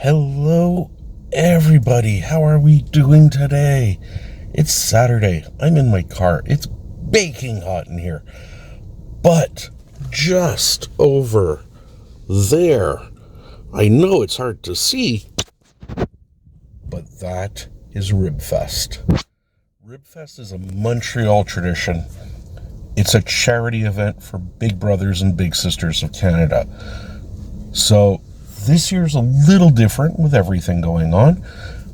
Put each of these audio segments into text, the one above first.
Hello, everybody. How are we doing today? It's Saturday. I'm in my car. It's baking hot in here. But just over there, I know it's hard to see, but that is Ribfest. Ribfest is a Montreal tradition. It's a charity event for Big Brothers and Big Sisters of Canada. So this year's a little different with everything going on,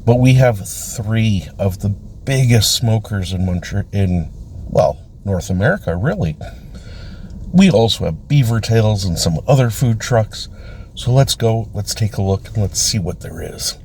but we have three of the biggest smokers in North America, really. We also have beaver tails and some other food trucks. So let's take a look, and let's see what there is.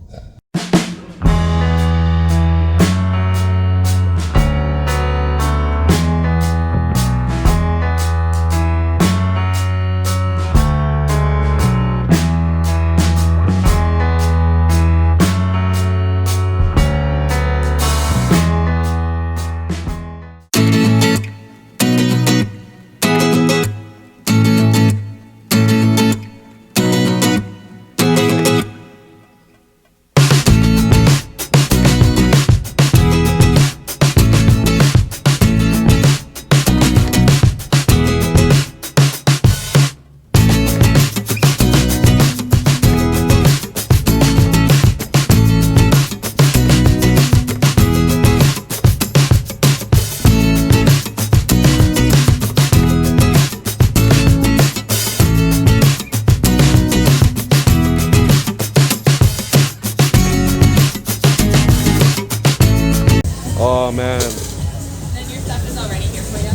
Oh man. Then your stuff is already here for you.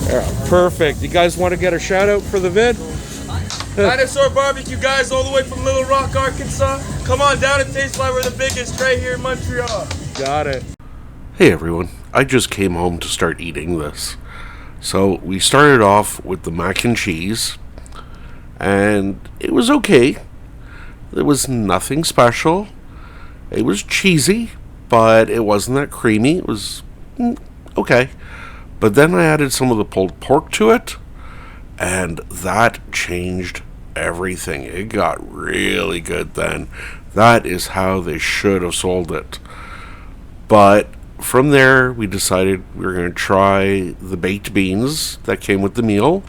Yeah, perfect. You guys want to get a shout out for the vid? Dinosaur Barbecue guys all the way from Little Rock, Arkansas. Come on down and taste why we're the biggest right here in Montreal. Got it. Hey everyone, I just came home to start eating this. So we started off with the mac and cheese, and it was okay. There was nothing special. It was cheesy, but it wasn't that creamy. It was okay. But then I added some of the pulled pork to it, and that changed everything. It got really good then. That is how they should have sold it. But from there, we decided we were going to try the baked beans that came with the meal.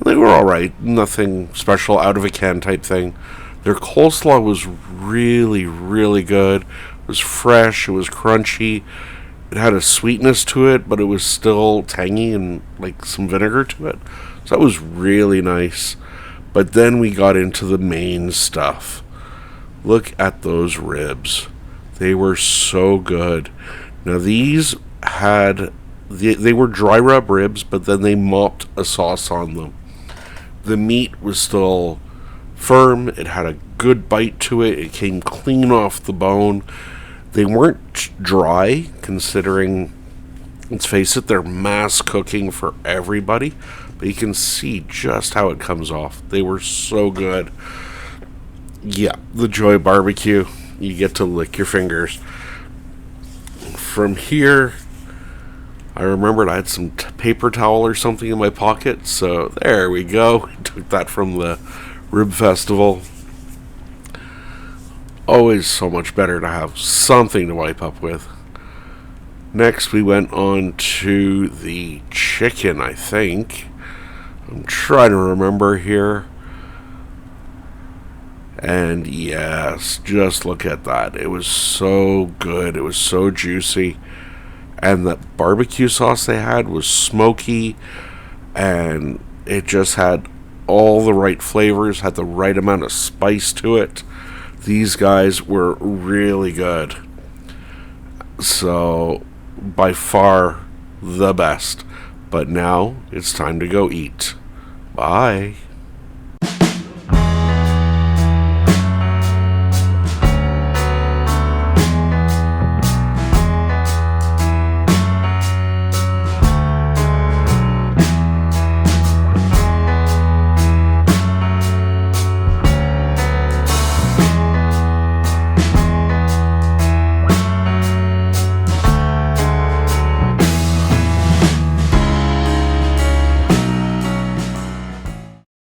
They were alright. Nothing special, out of a can type thing. Their coleslaw was really, really good. It was fresh, it was crunchy. It had a sweetness to it, but it was still tangy and like some vinegar to it. So that was really nice. But then we got into the main stuff. Look at those ribs. They were so good. Now these they were dry rub ribs, but then they mopped a sauce on them. The meat was still firm. It had a good bite to it. It came clean off the bone. They weren't dry, considering, let's face it, they're mass cooking for everybody, but you can see just how it comes off. They were so good. Yeah, the Joy Barbecue. You get to lick your fingers. From here, I remembered I had some paper towel or something in my pocket, so there we go. I took that from the Rib Festival. Always so much better to have something to wipe up with. Next, we went on to the chicken, I think. I'm trying to remember here. And yes, just look at that. It was so good. It was so juicy. And the barbecue sauce they had was smoky. And it just had all the right flavors, had the right amount of spice to it. These guys were really good. So, by far the best. But now it's time to go eat. Bye.